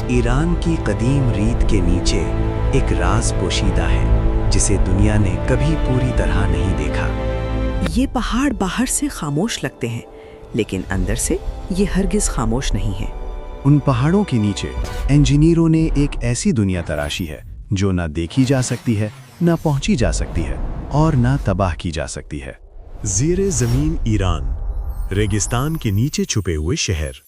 ایران کی قدیم ریت کے نیچے ایک راز پوشیدہ ہے جسے دنیا نے کبھی پوری طرح نہیں دیکھا۔ یہ پہاڑ باہر سے خاموش لگتے ہیں لیکن اندر سے یہ ہرگز خاموش نہیں ہیں۔ ان پہاڑوں کے نیچے انجینئروں نے ایک ایسی دنیا تراشی ہے جو نہ دیکھی جا سکتی ہے، نہ پہنچی جا سکتی ہے اور نہ تباہ کی جا سکتی ہے۔ زیر زمین ایران، ریگستان کے نیچے چھپے ہوئے شہر۔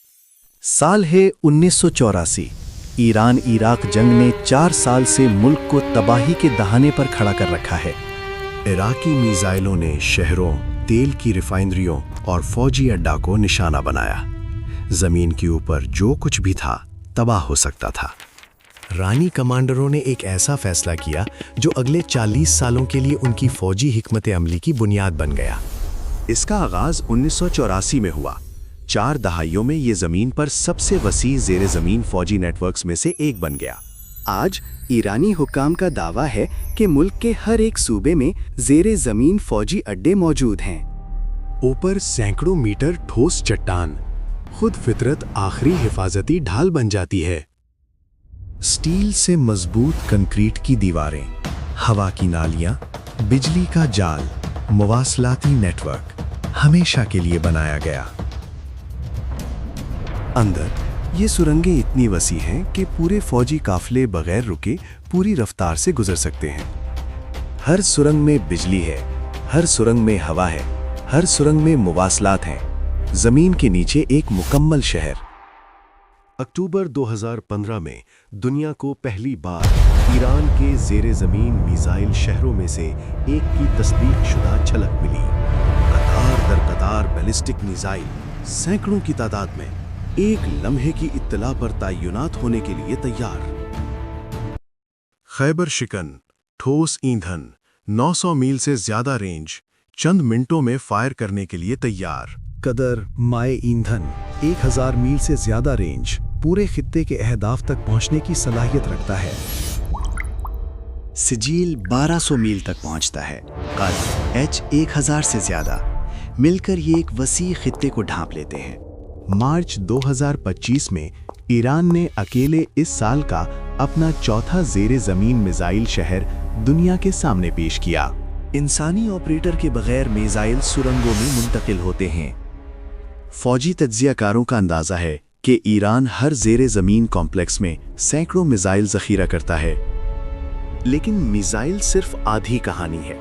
سال ہے 1984۔ ایران عراق جنگ نے 4 سال سے ملک کو تباہی کے دہانے پر کھڑا کر رکھا ہے۔ عراقی میزائلوں نے شہروں، تیل کی ریفائنریوں اور فوجی اڈا کو نشانہ بنایا۔ زمین کے اوپر جو کچھ بھی تھا تباہ ہو سکتا تھا۔ رانی کمانڈروں نے ایک ایسا فیصلہ کیا جو اگلے 40 سالوں کے لیے ان کی فوجی حکمت عملی کی بنیاد بن گیا۔ اس کا آغاز 1984 میں ہوا۔ 4 دہائیوں میں یہ زمین پر سب سے وسیع زیر زمین فوجی نیٹ ورکس میں سے ایک بن گیا۔ آج ایرانی حکام کا دعویٰ ہے کہ ملک کے ہر ایک صوبے میں زیر زمین فوجی اڈے موجود ہیں۔ اوپر سینکڑوں میٹر ٹھوس چٹان، خود فطرت آخری حفاظتی ڈھال بن جاتی ہے۔ سٹیل سے مضبوط کنکریٹ کی دیواریں، ہوا کی نالیاں، بجلی کا جال، مواصلاتی نیٹ ورک ہمیشہ کے لیے بنایا گیا۔ اندر یہ سرنگیں اتنی وسیع ہیں کہ پورے فوجی قافلے بغیر رکے پوری رفتار سے گزر سکتے ہیں۔ ہر سرنگ میں بجلی ہے، ہر سرنگ میں ہوا ہے، ہر سرنگ میں مواصلات ہیں۔ زمین کے نیچے ایک مکمل شہر۔ اکتوبر 2015 میں دنیا کو پہلی بار ایران کے زیر زمین میزائل شہروں میں سے ایک کی تصدیق شدہ جھلک ملی۔ قطار در قطار بیلسٹک میزائل، سینکڑوں کی تعداد میں، ایک لمحے کی اطلاع پر تعینات ہونے کے لیے تیار۔ خیبر شکن، ٹھوس ایندھن، 900 میل سے زیادہ رینج، چند منٹوں میں فائر کرنے کے لیے تیار۔ قدر مائع ایندھن، 1000 میل سے زیادہ رینج، پورے خطے کے اہداف تک پہنچنے کی صلاحیت رکھتا ہے۔ سجیل 1200 میل تک پہنچتا ہے، قد H 1000 سے زیادہ، مل کر یہ ایک وسیع خطے کو ڈھانپ لیتے ہیں۔ مارچ 2025 میں ایران نے اکیلے اس سال کا اپنا چوتھا زیر زمین میزائل شہر دنیا کے سامنے پیش کیا۔ انسانی آپریٹر کے بغیر میزائل سرنگوں میں منتقل ہوتے ہیں۔ فوجی تجزیہ کاروں کا اندازہ ہے کہ ایران ہر زیر زمین کمپلیکس میں سینکڑوں میزائل ذخیرہ کرتا ہے۔ لیکن میزائل صرف آدھی کہانی ہے۔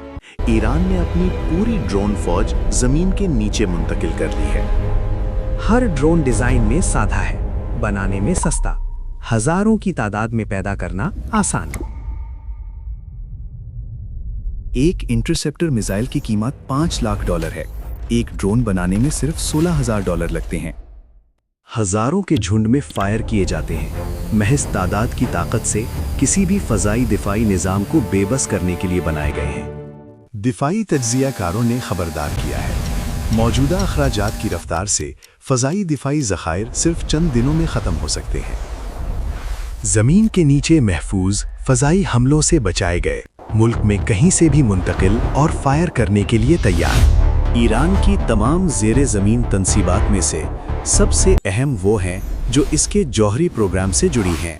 ایران نے اپنی پوری ڈرون فوج زمین کے نیچے منتقل کر لی ہے۔ ہر ڈرون ڈیزائن میں سادہ ہے، بنانے میں سستا، ہزاروں کی تعداد میں پیدا کرنا آسان۔ ایک انٹرسیپٹر میزائل کی قیمت $5 لاکھ ہے۔ ایک ڈرون بنانے میں صرف $16,000 لگتے ہیں۔ ہزاروں کے جھنڈ میں فائر کیے جاتے ہیں۔ محض تعداد کی طاقت سے کسی بھی فضائی دفاعی نظام کو بے بس کرنے کے لیے بنائے گئے ہیں۔ دفاعی تجزیہ کاروں نے خبردار کیا ہے، موجودہ اخراجات کی رفتار سے فضائی دفاعی ذخائر صرف چند دنوں میں ختم ہو سکتے ہیں۔ زمین کے نیچے محفوظ فضائی حملوں سے بچائے گئے، ملک میں کہیں سے بھی منتقل اور فائر کرنے کے لیے تیار۔ ایران کی تمام زیر زمین تنصیبات میں سے سب سے اہم وہ ہیں جو اس کے جوہری پروگرام سے جڑی ہیں۔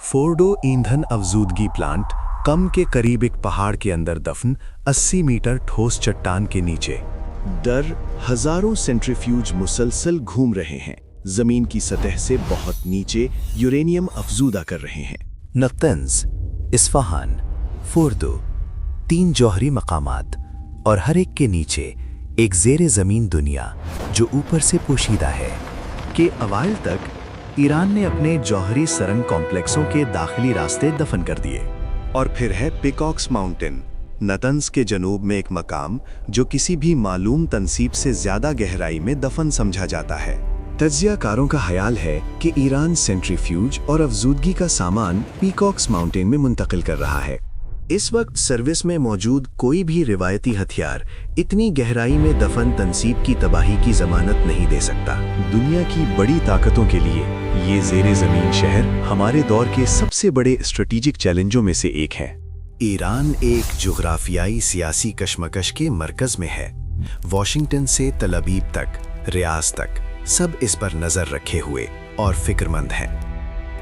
فورڈو ایندھن افزودگی پلانٹ کم کے قریب ایک پہاڑ کے اندر دفن 80 میٹر ٹھوس چٹان کے نیچے۔ ہزاروں سینٹریفیوج مسلسل گھوم رہے ہیں، زمین کی سطح سے بہت نیچے یورینیم افزودہ کر رہے ہیں۔ نتنز، اصفہان، فوردو، 3 جوہری مقامات، اور ہر ایک کے نیچے ایک زیر زمین دنیا جو اوپر سے پوشیدہ ہے۔ کہ اوائل تک ایران نے اپنے جوہری سرنگ کمپلیکسوں کے داخلی راستے دفن کر دیے۔ اور پھر ہے پیکاکس ماؤنٹین، نتنز کے جنوب میں ایک مقام جو کسی بھی معلوم تنصیب سے زیادہ گہرائی میں دفن سمجھا جاتا ہے۔ تجزیہ کاروں کا خیال ہے کہ ایران سینٹریفیوج اور افزودگی کا سامان پیکاکس ماؤنٹین میں منتقل کر رہا ہے۔ اس وقت سروس میں موجود کوئی بھی روایتی ہتھیار اتنی گہرائی میں دفن تنصیب کی تباہی کی ضمانت نہیں دے سکتا۔ دنیا کی بڑی طاقتوں کے لیے یہ زیر زمین شہر ہمارے دور کے سب سے بڑے اسٹریٹجک چیلنجوں میں سے ایک ہے۔ ایران ایک جغرافیائی سیاسی کشمکش کے مرکز میں ہے۔ واشنگٹن سے تل ابیب تک، ریاض تک، سب اس پر نظر رکھے ہوئے اور فکر مند ہیں۔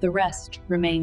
The rest remain.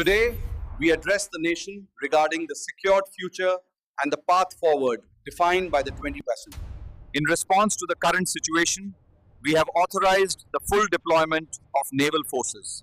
Today, we address the nation regarding the secured future and the path forward defined by the 20%. In response to the current situation, we have authorized the full deployment of naval forces.